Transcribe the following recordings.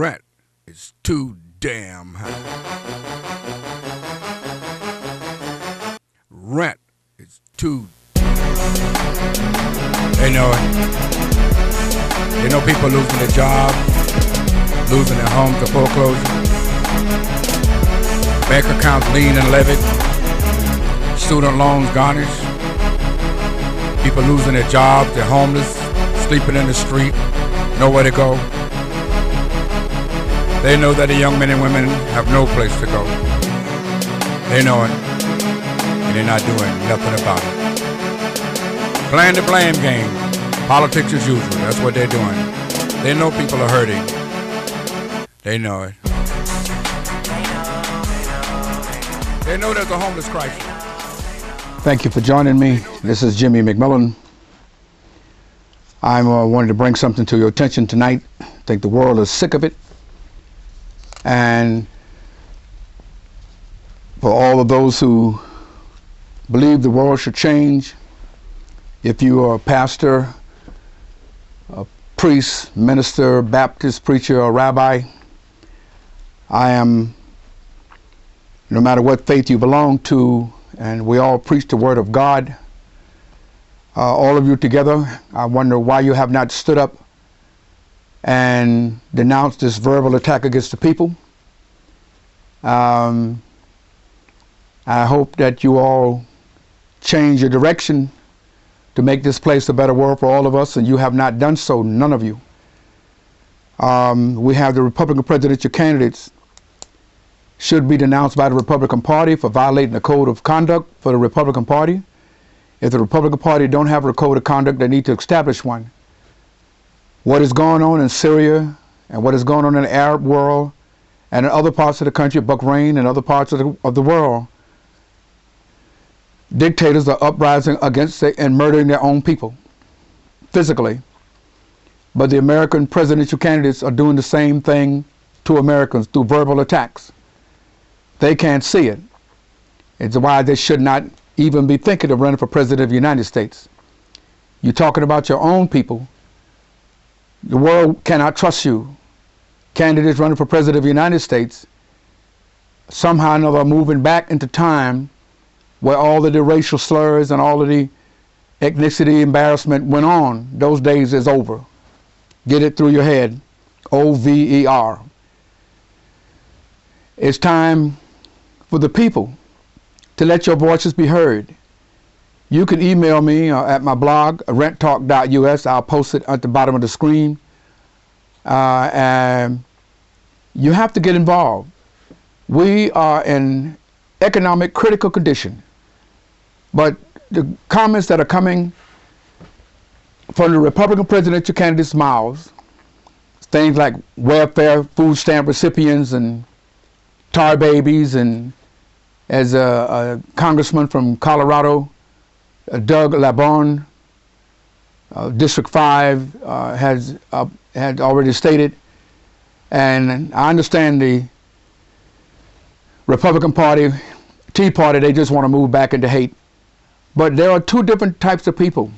Rent is too damn high. Rent is too. They know it. They know people losing their jobs, losing their homes to foreclosure. Bank accounts lien and levied. Student loans garnished. People losing their jobs, they're homeless, sleeping in the street, nowhere to go. They know that the young men and women have no place to go. They know it, and they're not doing nothing about it. Playing the blame game, politics as usual, that's what they're doing. They know people are hurting. They know it. They know there's a homeless crisis. Thank you for joining me. This is Jimmy McMillan. I wanted to bring something to your attention tonight. I think the world is sick of it. And for all of those who believe the world should change, if you are a pastor, a priest, minister, Baptist preacher, or rabbi, I am, no matter what faith you belong to, and we all preach the word of God, all of you together, I wonder why you have not stood up and denounced this verbal attack against the people. I hope that you all change your direction to make this place a better world for all of us, and you have not done so, none of you. We have the Republican presidential candidates should be denounced by the Republican Party for violating the code of conduct for the Republican Party. If the Republican Party don't have a code of conduct, they need to establish one. What is going on in Syria and what is going on in the Arab world and in other parts of the country, Bahrain and other parts of the world, dictators are uprising against and murdering their own people, physically. But the American presidential candidates are doing the same thing to Americans through verbal attacks. They can't see it. It's why they should not even be thinking of running for president of the United States. You're talking about your own people. The world cannot trust you. Candidates running for president of the United States somehow or another are moving back into time where all of the racial slurs and all of the ethnicity embarrassment went on. Those days is over. Get it through your head. O-V-E-R. It's time for the people to let your voices be heard. You can email me at my blog, renttalk.us. I'll post it at the bottom of the screen. And you have to get involved. We are in economic critical condition. But the comments that are coming from the Republican presidential candidates' mouths, things like welfare, food stamp recipients, and tar babies, and as a congressman from Colorado, Doug LaBonne, District 5, had already stated, and I understand the Republican Party, Tea Party, they just want to move back into hate. But there are two different types of people.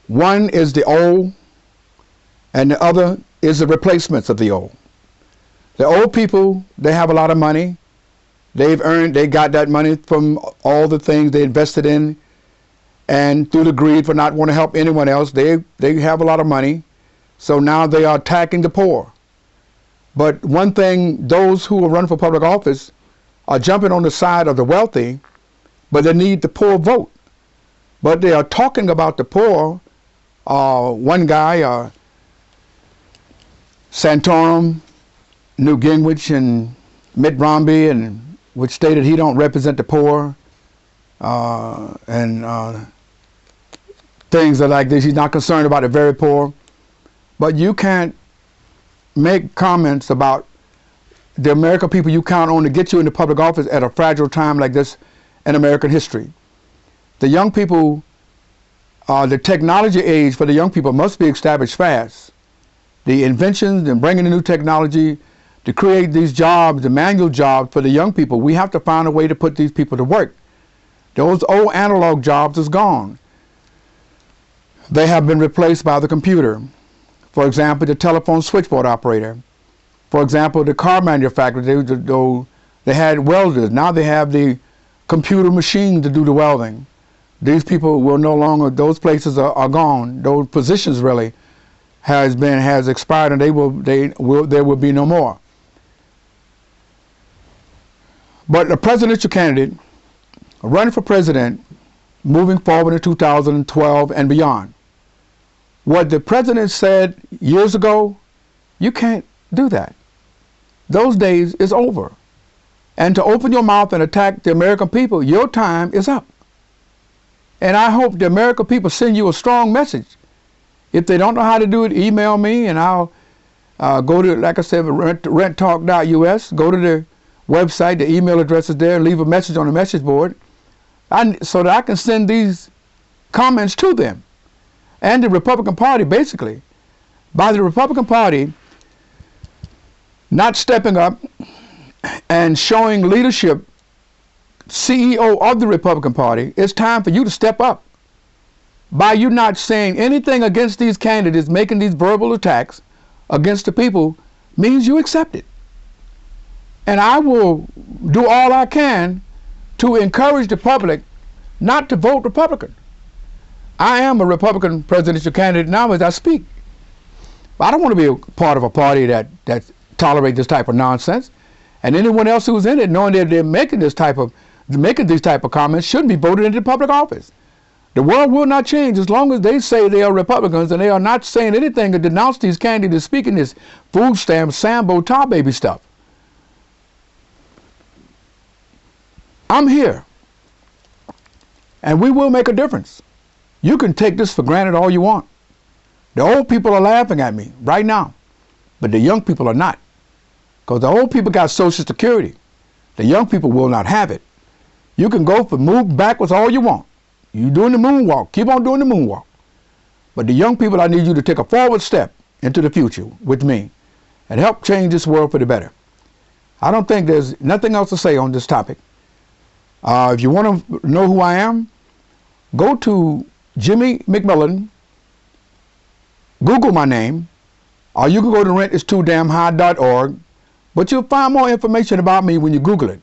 One is the old, and the other is the replacements of the old. The old people, they have a lot of money. They got that money from all the things they invested in, and through the greed for not wanting to help anyone else, they have a lot of money. So now they are attacking the poor. But one thing, those who are running for public office are jumping on the side of the wealthy, but they need the poor vote. But they are talking about the poor. One guy, Santorum, Newt Gingrich, and Mitt Romney, and which stated he don't represent the poor, and things are like this. He's not concerned about the very poor. But you can't make comments about the American people you count on to get you into public office at a fragile time like this in American history. The young people, the technology age for the young people must be established fast. The inventions and bringing the new technology to create these jobs, the manual jobs for the young people, we have to find a way to put these people to work. Those old analog jobs is gone. They have been replaced by the computer. For example, the telephone switchboard operator. For example, the car manufacturer, they had welders. Now they have the computer machine to do the welding. These people will no longer, those places are gone. Those positions really has expired, and there will be no more. But the presidential candidate running for president, moving forward in 2012 and beyond, what the president said years ago, you can't do that. Those days is over. And to open your mouth and attack the American people, your time is up. And I hope the American people send you a strong message. If they don't know how to do it, email me, and I'll go to, like I said, renttalk.us, go to the website, the email address is there, leave a message on the message board, so that I can send these comments to them. And the Republican Party, basically, by the Republican Party not stepping up and showing leadership, CEO of the Republican Party, it's time for you to step up. By you not saying anything against these candidates, making these verbal attacks against the people, means you accept it. And I will do all I can to encourage the public not to vote Republican. I am a Republican presidential candidate now as I speak. But I don't want to be a part of a party that tolerates this type of nonsense. And anyone else who's in it, knowing that they're making these type of comments, shouldn't be voted into public office. The world will not change as long as they say they are Republicans and they are not saying anything to denounce these candidates speaking this food stamp, Sambo, tar baby stuff. I'm here, and we will make a difference. You can take this for granted all you want. The old people are laughing at me right now, but the young people are not. Because the old people got Social Security. The young people will not have it. You can move backwards all you want. You doing the moonwalk, keep on doing the moonwalk. But the young people, I need you to take a forward step into the future with me and help change this world for the better. I don't think there's nothing else to say on this topic. If you want to know who I am, go to Jimmy McMillan, Google my name, or you can go to rentistoo-damn-high.org, but you'll find more information about me when you Google it,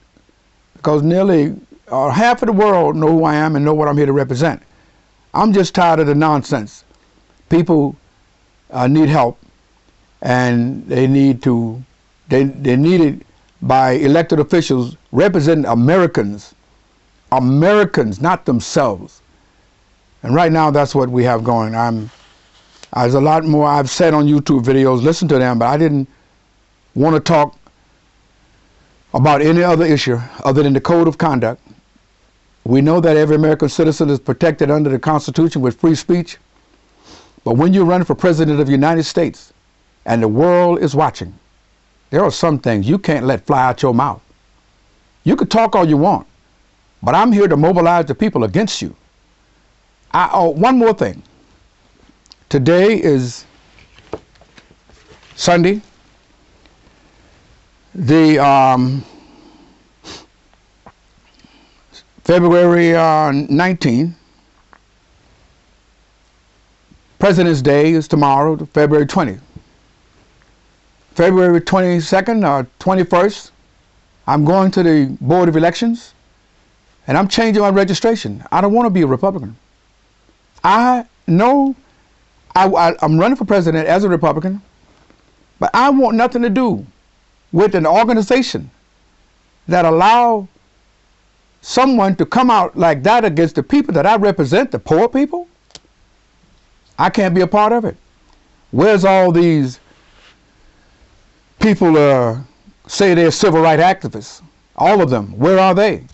because nearly half of the world know who I am and know what I'm here to represent. I'm just tired of the nonsense. People need help, and they need it by elected officials representing Americans, not themselves. And right now, that's what we have going. There's a lot more I've said on YouTube videos. Listen to them, but I didn't want to talk about any other issue other than the code of conduct. We know that every American citizen is protected under the Constitution with free speech. But when you're running for president of the United States and the world is watching, there are some things you can't let fly out your mouth. You can talk all you want, but I'm here to mobilize the people against you. One more thing. Today is Sunday. The February 19th. President's Day is tomorrow, February 20th. February 22nd or 21st, I'm going to the Board of Elections, and I'm changing my registration. I don't want to be a Republican. I know I'm running for president as a Republican, but I want nothing to do with an organization that allow someone to come out like that against the people that I represent, the poor people. I can't be a part of it. Where's all these people say they're civil rights activists? All of them. Where are they?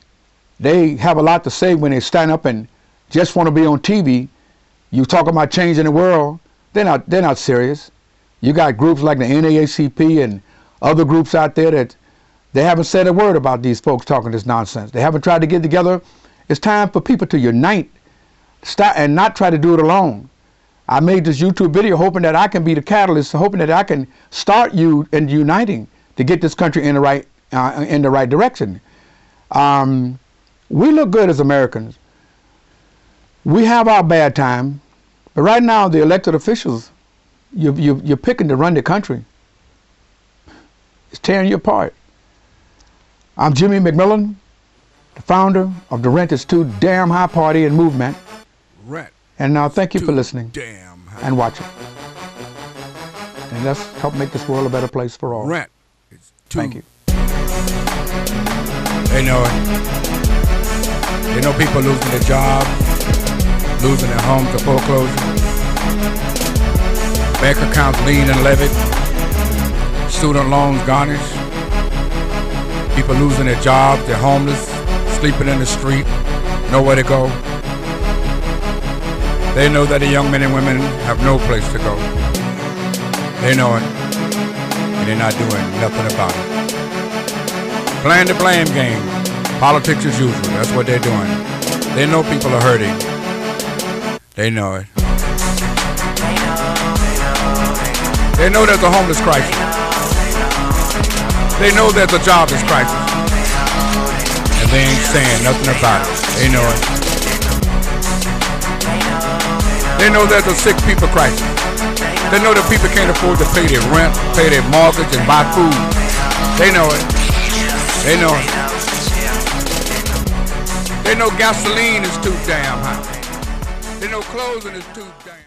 They have a lot to say when they stand up and just want to be on TV. You talk about changing the world. They're not serious. You got groups like the NAACP and other groups out there that they haven't said a word about these folks talking this nonsense. They haven't tried to get together. It's time for people to unite, stop, and not try to do it alone. I made this YouTube video hoping that I can be the catalyst, hoping that I can start you in uniting to get this country in the right direction. We look good as Americans. We have our bad time, but right now the elected officials you're picking to run the country. It's tearing you apart. I'm Jimmy McMillan, the founder of the Rent is Too Damn High Party and Movement. Rent. And now thank you for listening Damn high. and watching. And let's help make this world a better place for all. Rent. It's too. Thank you. They know it. They know people losing their jobs, losing their homes to foreclosure, bank accounts lien and levied, student loans garnished, people losing their jobs, they're homeless, sleeping in the street, nowhere to go. They know that the young men and women have no place to go. They know it, and they're not doing nothing about it. Playing the blame game, politics as usual, that's what they're doing. They know people are hurting. They know it. They know there's a homeless crisis. They know there's a jobless crisis. And they ain't saying nothing about it. They know it. They know there's a sick people crisis. They know that people can't afford to pay their rent, pay their mortgage, and buy food. They know it. They know it. They know gasoline is too damn high. They know clothing is too damn